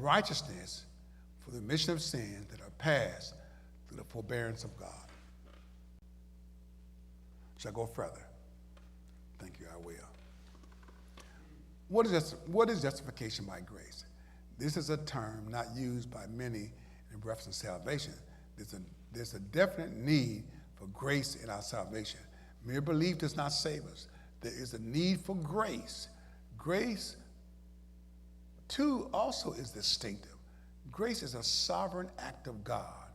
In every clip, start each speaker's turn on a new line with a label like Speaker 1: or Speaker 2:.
Speaker 1: righteousness for the remission of sins that are passed through the forbearance of God. Shall I go further? Thank you, I will. What is justification by grace? This is a term not used by many in reference to salvation. There's a definite need for grace in our salvation. Mere belief does not save us. There is a need for grace. Grace, too, also is distinctive. Grace is a sovereign act of God.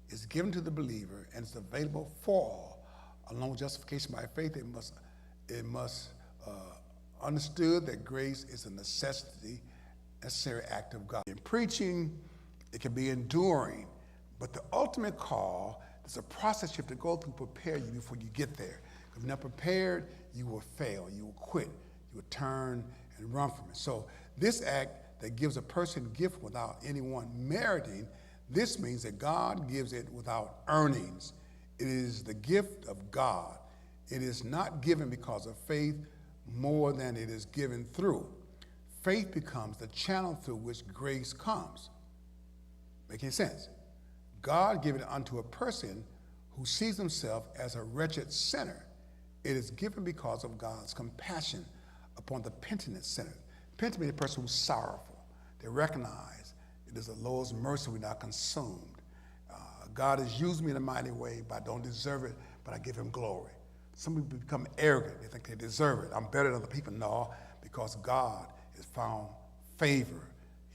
Speaker 1: It's given to the believer and it's available for all. Along with justification by faith, it must understood that grace is a necessary act of God. In preaching, it can be enduring, but the ultimate call is a process you have to go through to prepare you before you get there. If you're not prepared, you will fail, you will quit, you will turn and run from it. So this act that gives a person gift without anyone meriting, this means that God gives it without earnings. It is the gift of God. It is not given because of faith more than it is given through. Faith becomes the channel through which grace comes. Making sense? God gives it unto a person who sees himself as a wretched sinner. It is given because of God's compassion upon the penitent sinner. Penitent means a person who's sorrowful. They recognize it is the Lord's mercy we're not consumed. God has used me in a mighty way, but I don't deserve it, but I give him glory. Some people become arrogant. They think they deserve it. I'm better than other people. No, because God has found favor.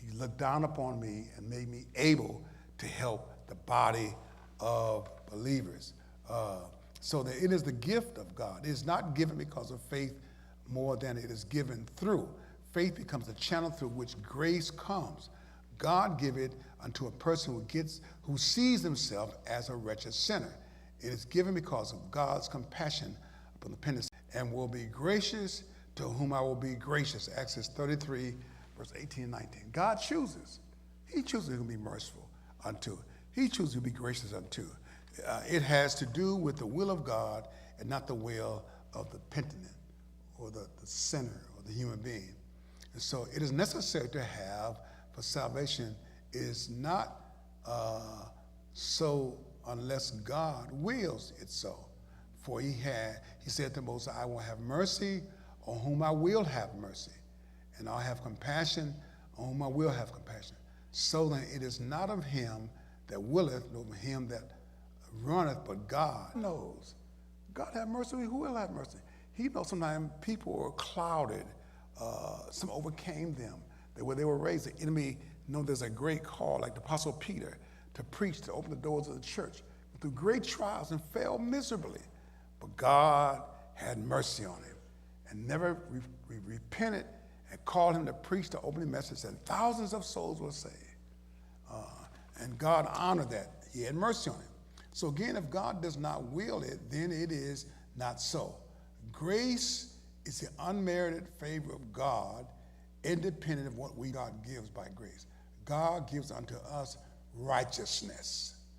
Speaker 1: He looked down upon me and made me able to help the body of believers. So that it is the gift of God. It is not given because of faith more than it is given through. Faith becomes the channel through which grace comes. God give it unto a person who sees himself as a wretched sinner. It is given because of God's compassion upon the penitent and will be gracious to whom I will be gracious. Exodus 33, verse 18 and 19. God chooses. He chooses to be merciful unto. He chooses to be gracious unto. It has to do with the will of God and not the will of the penitent or the sinner or the human being. And so it is necessary to have for salvation. It is not so unless God wills it so. For he said to Moses, I will have mercy on whom I will have mercy, and I'll have compassion on whom I will have compassion. So then it is not of him that willeth, nor of him that runneth, but God knows. God have mercy, who will have mercy? He knows sometimes people are clouded. Some overcame them. Where they were raised, the enemy know there's a great call, like the Apostle Peter, to preach, to open the doors of the church through great trials and failed miserably. But God had mercy on him and never repented and called him to preach the opening message, and thousands of souls were saved. And God honored that. He had mercy on him. So again, if God does not will it, then it is not so. Grace is the unmerited favor of God, independent of what God gives by grace. God gives unto us righteousness.